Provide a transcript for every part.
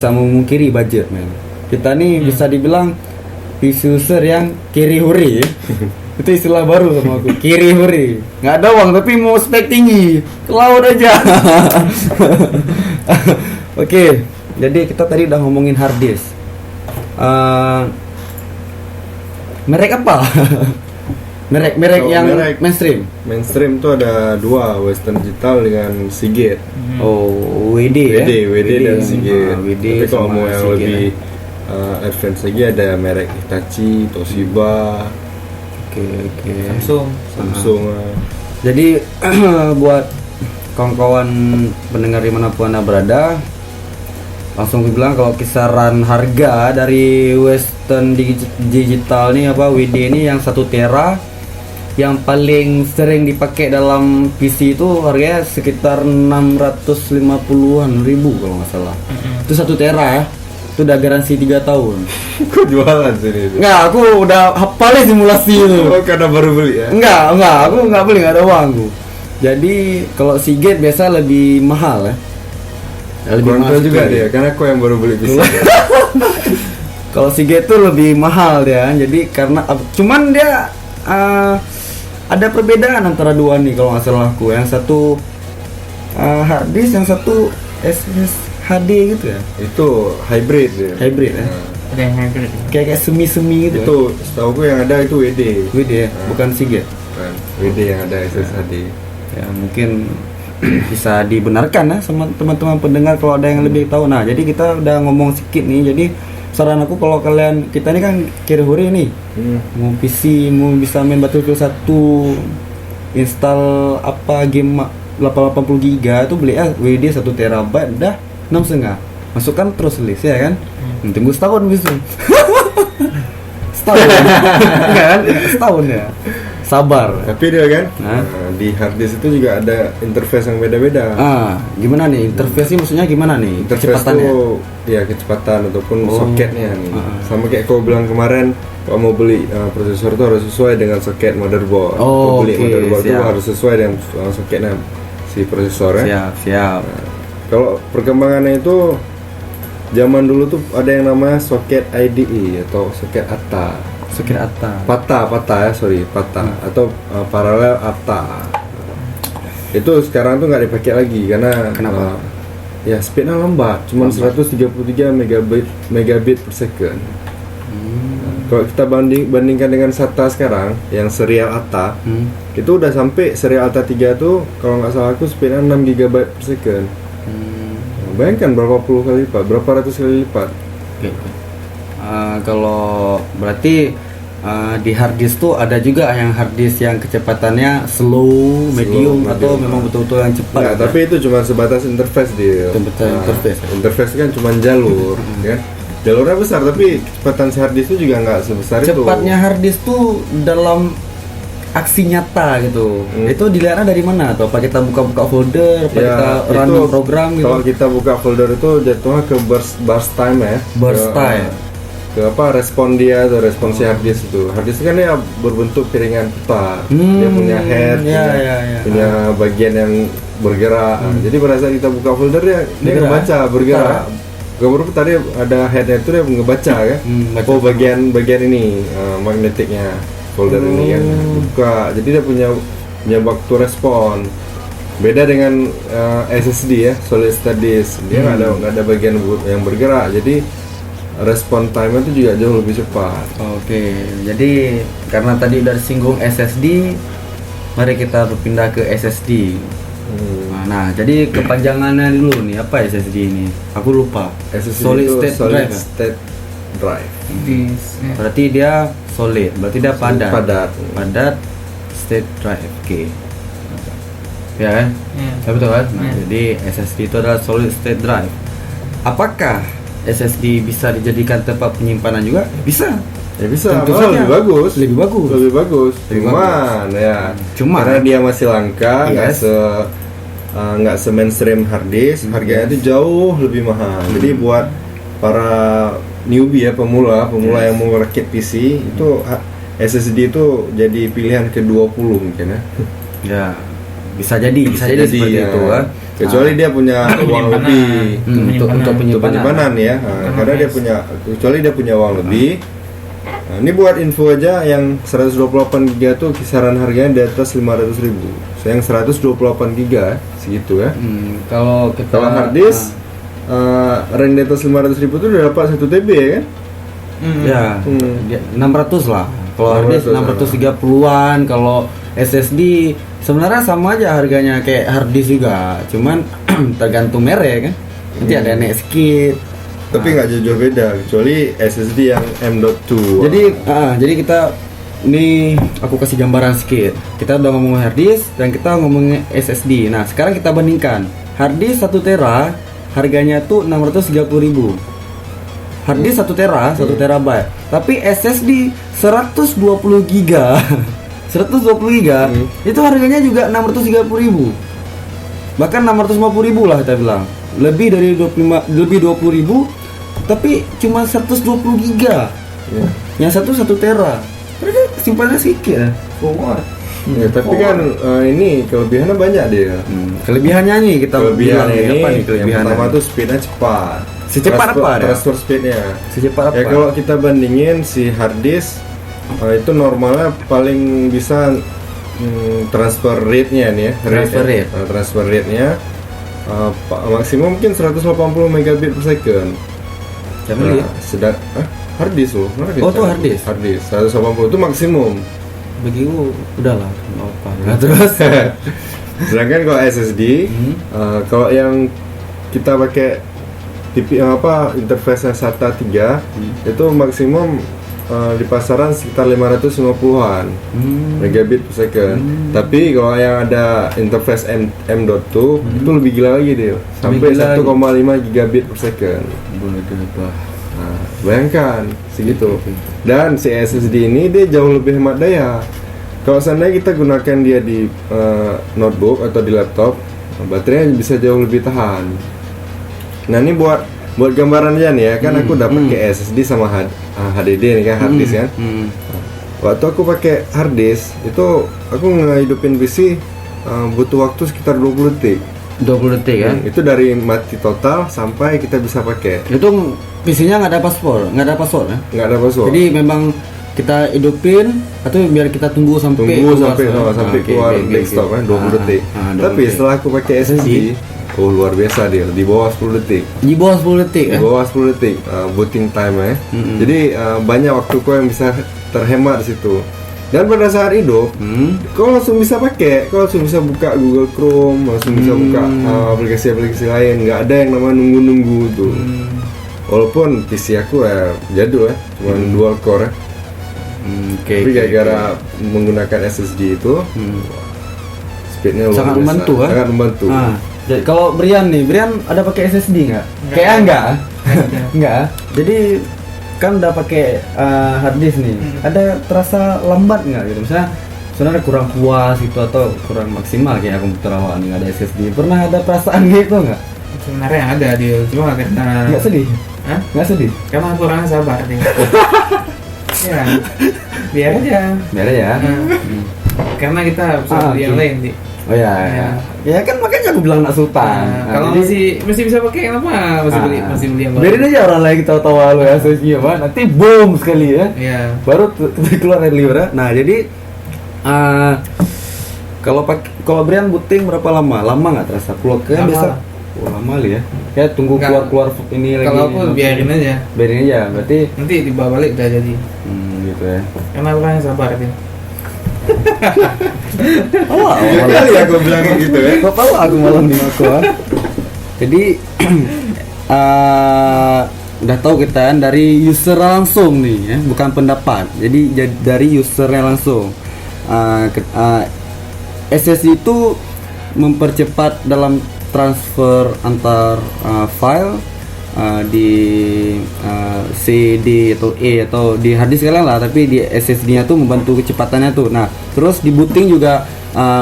bisa memungkiri budget, men. Kita nih bisa dibilang PC user yang kiri huri. Itu istilah baru sama aku, kiri huri. Nggak ada uang tapi mau spek tinggi, ke laut aja. Oke, jadi kita tadi udah ngomongin hard disk. Merek apa? merek yang mainstream. Mainstream tuh ada dua, Western Digital dengan Seagate. Oh, WD dan Seagate. WD. Tapi kalau mau yang lebih advance lagi ada merek Hitachi, Toshiba, Oke. Samsung. Jadi buat kawan-kawan pendengar dimanapun anda berada, langsung bilang kalau kisaran harga dari Western Digital nih WD ini yang 1 tera yang paling sering dipakai dalam PC itu harganya sekitar 650-an ribu kalau nggak salah. Itu 1 tera ya. Itu udah garansi 3 tahun. Kok jualan sini? Enggak, aku udah hafalin simulasi itu. Oh, karena baru beli ya? Enggak, aku nggak beli, nggak ada uang aku. Jadi kalau Seagate biasa lebih mahal ya. Lebih mahal juga dia, karena aku yang baru beli PC. Kalau Seagate tuh lebih mahal dia. Jadi karena cuman dia ada perbedaan antara dua nih kalau nggak salah aku. Yang satu hard disk, yang satu SSHD gitu ya. Itu hybrid ya. Hybrid ya. Ada yang hybrid. Kayak semi gitu. Itu setahu aku yang ada itu WD. WD ya, bukan Seagate. Bukan. WD yang ada SSHD. Ya mungkin bisa dibenarkan ya sama teman-teman pendengar kalau ada yang lebih tahu. Nah, jadi kita udah ngomong sedikit nih. Jadi saran aku kalau kalian, kita ini kan kiri huri nih, mau PC, mau bisa main Battlefield 1, install game 880 GB tuh beli WD 1 TB dah 6,5. Masukkan terus list ya kan. Tunggu setahun bisa. Setahun. Enggak kan? Setahun ya. Sabar. Tapi dia kan di hard disk itu juga ada interface yang beda-beda. Gimana nih interface-nya, maksudnya gimana nih? Interface Kecepatannya? Ya kecepatan ataupun soketnya nih. Sama kayak kau bilang kemarin, kalau mau beli prosesor itu harus sesuai dengan soket motherboard. Kalau beli motherboard itu harus sesuai dengan soketnya si prosesornya. Siap. Kalau perkembangannya itu zaman dulu tuh ada yang namanya soket IDE atau soket ATA. Soket ATA. PATA atau paralel ATA. Itu sekarang tuh nggak dipakai lagi karena kenapa? Ya speednya lambat, cuma 133 megabit per second. Kalau kita bandingkan dengan SATA sekarang yang serial ATA, itu udah sampai serial ATA 3 tuh kalau nggak salah aku speednya 6 GB per second. Bayangkan berapa puluh kali lipat, berapa ratus kali lipat. Kalau berarti di hard disk tuh ada juga yang hard disk yang kecepatannya slow, medium, atau memang betul-betul yang cepat. Nah, tapi itu cuma sebatas interface dia. Interface. Interface kan cuma jalur, kan? Jalurnya besar tapi kecepatan si hard disk itu juga nggak sebesar itu. Cepatnya hard disk tuh dalam aksi nyata gitu. Itu dilihatnya dari mana? Atau apa kita buka-buka folder, apa kita run program gitu? Kalau kita buka folder itu jatuhnya ke burst time ya. Burst time. Ke respon dia atau respon si hard disk itu. Hard disk kan dia berbentuk piringan putar. Dia punya head, punya bagian yang bergerak. Jadi pada saat kita buka folder dia ngebaca, bergerak. Gambar putar dia ada headnya itu dia ngebaca kan. Bagian ini magnetiknya folder ini kan buka. Jadi dia punya waktu respon. Beda dengan SSD ya, solid state disk. Dia nggak ada bagian yang bergerak. Jadi respon time itu juga jauh lebih cepat. Oke, jadi karena tadi udah disinggung SSD, mari kita berpindah ke SSD. Nah, jadi kepanjangannya dulu nih, apa SSD ini? Aku lupa. SSD solid itu state drive. State drive. Berarti dia solid, berarti dia padat. Padat state drive. Oke. Ya kan? Ya betul kan? Nah, jadi SSD itu adalah solid state drive. Apakah SSD bisa dijadikan tempat penyimpanan juga? Bisa. Ya bisa. Tentu saja. Lebih bagus. Cuman karena dia masih langka, nggak se mainstream hard disk, harganya itu jauh lebih mahal. Jadi buat para newbie ya, pemula yang mau merakit PC itu SSD itu jadi pilihan ke-20 mungkin ya. Ya. bisa jadi seperti ya. itu kan. Kecuali dia punya uang lebih Untuk penyimpanan ya. Karena dia punya, kecuali dia punya uang lebih. Nah, ini buat info aja, yang 128 GB tuh kisaran harganya di atas 500.000. So, yang 128 GB segitu ya. Kalau hard disk range di atas 500.000 tuh udah dapat 1 TB ya kan? ya 600 lah. Kalau hard disk 630-an, kalau SSD sebenarnya sama aja harganya kayak hard disk juga, cuman tergantung merek kan. Nanti ada yang naik sedikit. Tapi nggak jauh beda, kecuali SSD yang M.2. Jadi kita ini aku kasih gambaran sedikit. Kita udah ngomongin hard disk dan kita ngomongin SSD. Nah, sekarang kita bandingkan. Hard disk 1 tera harganya tuh 630.000. Hard disk 1 tera, 1 terabyte. Tapi SSD 120 giga 120 giga itu harganya juga 630.000. Bahkan 650.000 lah kita bilang. Lebih dari 20.000, tapi cuma 120 giga. Yang satu tera. Mereka simpannya sedikit ya. Ya, tapi kan ini kelebihannya banyak dia. Kelebihannya nih kita Kelebihan bilang ini apa nih kelebihannya? yang pertama tuh speednya cepat. Secepat apa ya? Transfer speednya. Secepat apa? Ya kalau kita bandingin si hard disk itu normalnya paling bisa transfer rate-nya nih ya. Transfer rate-nya maksimum mungkin 180 megabit per second. Sedang hard disk loh. Tuh hard disk. Hard disk 180 itu maksimum. Bagi gua udahlah, nggak apa. Nah, terus sedangkan kalau SSD kalau yang kita pakai interface SATA 3 itu maksimum di pasaran sekitar 550-an megabit per second. Tapi kalau yang ada interface M.2 itu lebih gila lagi dia, sampai 1,5 gigabit per second. Nah, bayangkan segitu. Dan si SSD ini dia jauh lebih hemat daya. Kalau seandainya kita gunakan dia di notebook atau di laptop, baterainya bisa jauh lebih tahan. Nah, ini buat gambaran aja nih ya, kan aku udah pakai SSD sama HDD nih kan, hard disk kan. Waktu aku pakai hard disk itu aku ngehidupin PC butuh waktu sekitar 20 detik. 20 detik ya? Itu dari mati total sampai kita bisa pakai. Itu PC-nya nggak ada password ya? Nggak ada password. Jadi memang kita hidupin atau biar kita tunggu sampai keluar desktop kan 20 detik. Tapi setelah aku pakai SSD, luar biasa dia, di bawah 10 detik. Di bawah 10 detik Di bawah 10 detik booting time ya. Jadi banyak waktuku yang bisa terhemat di situ. Dan pada saat hidup, kau langsung bisa pakai, kau langsung bisa buka Google Chrome, langsung bisa buka aplikasi-aplikasi lain, nggak ada yang namanya nunggu-nunggu tuh. Walaupun PC aku jadul ya, cuma dual core ya. Tapi gara-gara menggunakan SSD itu, speednya sangat membantu kan? Sangat membantu. Jadi kalau Brian ada pakai SSD nggak? Kayaknya enggak. Enggak. Jadi kan udah pakai hard disk nih. Ada terasa lambat nggak gitu? Misalnya sebenarnya kurang puas gitu atau kurang maksimal kayak komputer awak nih ada SSD. Pernah ada perasaan gitu nggak? Sebenarnya ada dia, cuma karena nggak sedih. Nggak sedih? Karena kurang sabar dia. Ya, biar aja. Karena kita bisa beli yang lain di. Oh ya. Ya kan makanya aku bilang nak sultan. Kalau masih bisa pakai apa? Masih beli yang baru. Biarin aja orang lain tahu-tahu lu ya SSD apa. Nanti boom sekali ya. Iya. Baru keluar dari liver. Nah, jadi kalau Brian booting berapa lama? Lama nggak terasa? Keluarnya biasa. Lama kali ya. Kayak tunggu keluar ini lagi. Kalau aku biarin aja. Berarti nanti dibawa balik udah jadi. Gitu ya. Karena orangnya sabar dia. Kali aku bilang gitu ya. Kok tahu aku malam di aku Jadi udah tahu kita kan dari user langsung nih ya, bukan pendapat. Jadi dari usernya langsung. SSD itu mempercepat dalam transfer antar file di CD atau E atau di hard disk kalian lah, tapi di SSD-nya tuh membantu kecepatannya tuh. Nah, terus di booting juga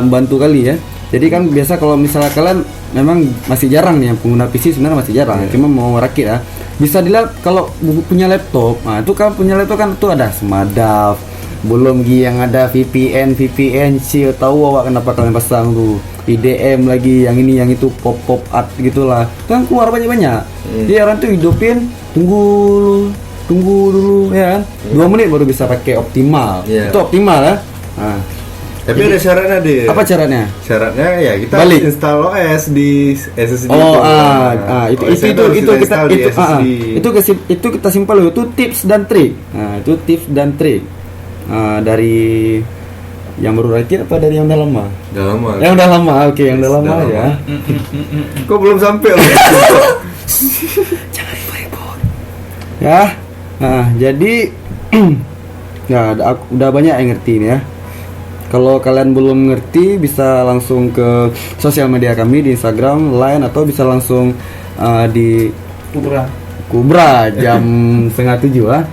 membantu kali ya. Jadi kan biasa kalau misalnya kalian memang masih jarang nih yang pengguna PC, sebenarnya masih jarang, cuma mau rakit ya. Bisa dilihat kalau punya laptop. Nah, itu kan punya laptop kan tuh ada Smadaf, belum yang ada VPN C, tahu awak kenapa kalian pasang tuh. IDM lagi, yang ini yang itu pop art gitulah, kan keluar banyak. Jadi orang tuh hidupin, tunggu dulu ya kan, 2 menit baru bisa pakai optimal. Iya. Itu optimal ya. Nah, Tapi ada syaratnya deh. apa caranya? Syaratnya ya kita Balik. install OS di SSD. Itu kita simpel loh. Itu tips dan trik. Nah, itu tips dan trik. Dari yang baru rakit apa dari yang udah lama? Udah lama. Yang udah lama, oke, yang udah lama Udah ya. Kok belum sampai loh? Jangan ribut. Ya. Nah, jadi ya udah banyak yang ngerti nih ya. Kalau kalian belum ngerti bisa langsung ke sosial media kami di Instagram, Line, atau bisa langsung di Kubra jam 6:30 lah.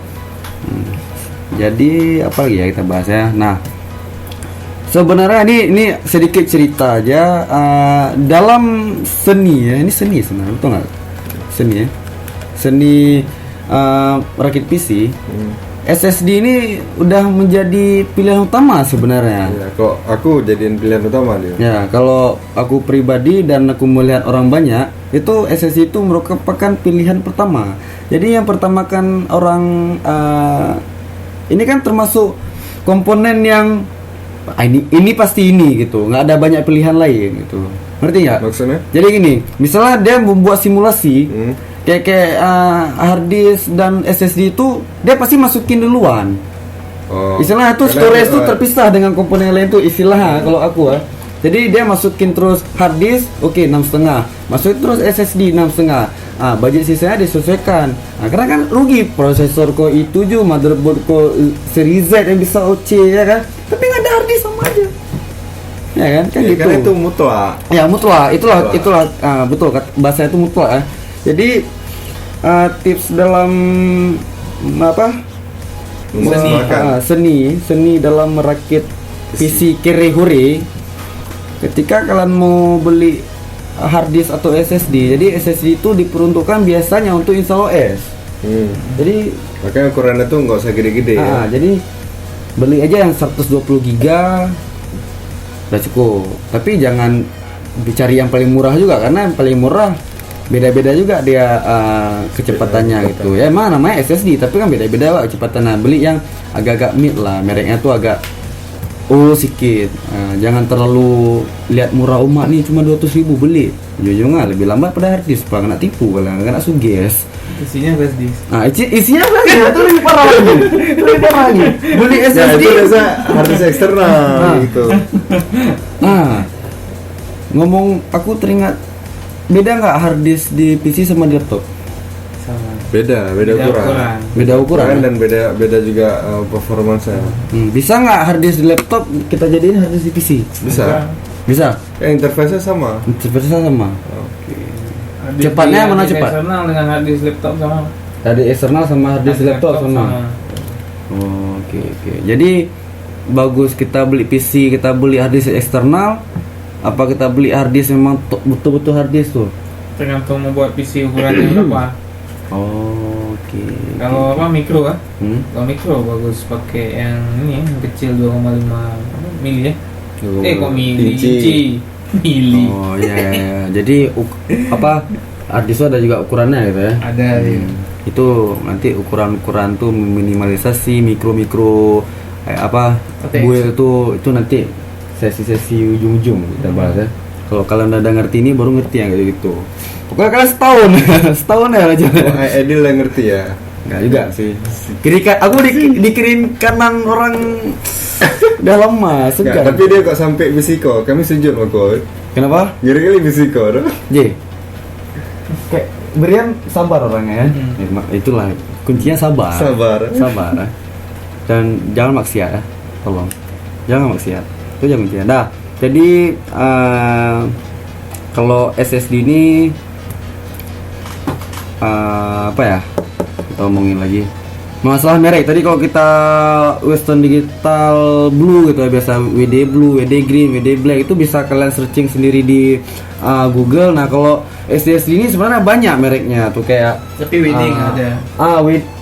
Jadi apa lagi ya kita bahas ya. Nah, sebenarnya ini sedikit cerita aja dalam seni ya. Ini seni sebenarnya, betul nggak? Seni ya. Seni rakit PC. SSD ini udah menjadi pilihan utama sebenarnya. Ya, kok aku jadiin pilihan utama dia. Ya, kalau aku pribadi dan aku melihat orang banyak, itu SSD itu merupakan pilihan pertama. Jadi yang pertama kan orang ini kan termasuk komponen yang ini pasti ini gitu, nggak ada banyak pilihan lain gitu. Ngerti nggak? Maksudnya? Jadi gini, misalnya dia membuat simulasi, kayak hard disk dan SSD itu dia pasti masukin duluan. Istilahnya tuh storage itu terpisah dengan komponen lain tuh istilah kalau aku Jadi dia masukin terus hard disk, oke 6,5. Masukin terus SSD 6,5. Budget sisanya disesuaikan. Karena kan rugi prosesor Core i7, motherboard Core seri Z yang bisa OC ya kan. Tapi nggak ada hard disk sama aja. Ya kan? Kan Ya, gitu. karena itu mutlak. Ya mutlak, itulah betul bahasa itu mutlak ya. Jadi tips dalam seni dalam merakit PC kere-hore, ketika kalian mau beli hard disk atau SSD, jadi SSD itu diperuntukkan biasanya untuk install OS. Jadi makanya ukurannya tuh nggak usah gede-gede ya. Jadi beli aja yang 120 giga udah cukup. Tapi jangan dicari yang paling murah juga, karena yang paling murah beda-beda juga dia kecepatannya gitu. Ya emang namanya SSD, tapi kan beda-beda lah kecepatannya. Beli yang agak-agak mid lah, mereknya tuh agak sedikit. Jangan terlalu lihat murah umat nih cuma 200.000 beli. Ujung-ujungnya lebih lambat pada hard disk, nggak tipu kalian, nggak suges. Isinya flash disk. Isinya flash disk itu lebih parah lagi. Beli Ya, SSD itu biasa hard disk eksternal gitu. Ngomong, aku teringat, beda nggak hard disk di PC sama di laptop? Sama. Beda ukuran. Beda ukuran Dan beda juga performance-nya. Bisa nggak hard disk di laptop kita jadiin hard disk di PC? Bisa. Interface-nya sama. Interface-nya sama. Hard disk Cepatnya di mana hard disk cepat? eksternal dengan hard disk laptop sama. Dari eksternal sama hard disk laptop sama. Oke. Jadi bagus kita beli PC, kita beli hard disk eksternal, apa kita beli hard disk memang betul-betul hard disk tuh? Tergantung mau buat PC ukurannya berapa. Oke. Kalau mikro kan? Hmm? Kalau mikro bagus pakai yang ini yang kecil 2,5 mili ya. Kok mili? Inci. Mili. Oh iya. Jadi hard disk ada juga ukurannya gitu ya? Ada ya. Itu nanti ukuran-ukuran tuh meminimalisasi mikro Konteks. build itu nanti sesi-sesi ujung-ujung kita bahas ya. Kalau kalian udah ngerti ini baru ngerti yang kayak gitu. Pokoknya kalian setahun ya aja. Edil yang ngerti ya. Enggak juga sih. Aku dikirim kanan orang udah lama segan. Tapi dia kok sampai bisiko, kami sujud sama kau. Kenapa? Gini-gini bisiko dah. Kayak berian sabar orangnya ya. Itulah kuncinya sabar. Sabar. Dan jangan maksiat ya, tolong. Jangan maksiat. Itu jangan maksiat. Nah, jadi kalau SSD ini kita omongin lagi masalah merek. Tadi kalau kita Western Digital Blue gitu ya, biasa WD Blue, WD Green, WD Black, itu bisa kalian searching sendiri di Google. Nah kalau SSD ini sebenarnya banyak mereknya tuh, kayak Tapi WD nggak ada.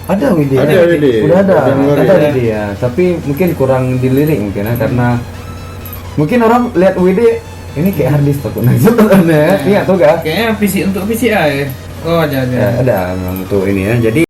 Ada WD. Ada WD. Udah ada Ada WD ya. Tapi mungkin kurang dilirik mungkin ya, karena mungkin orang lihat WD Ini kayak hard disk tuh, nah sebenarnya, iya tuh gak? Kayaknya PC untuk PCI ya. Oh ada. Ada memang untuk ini ya. Jadi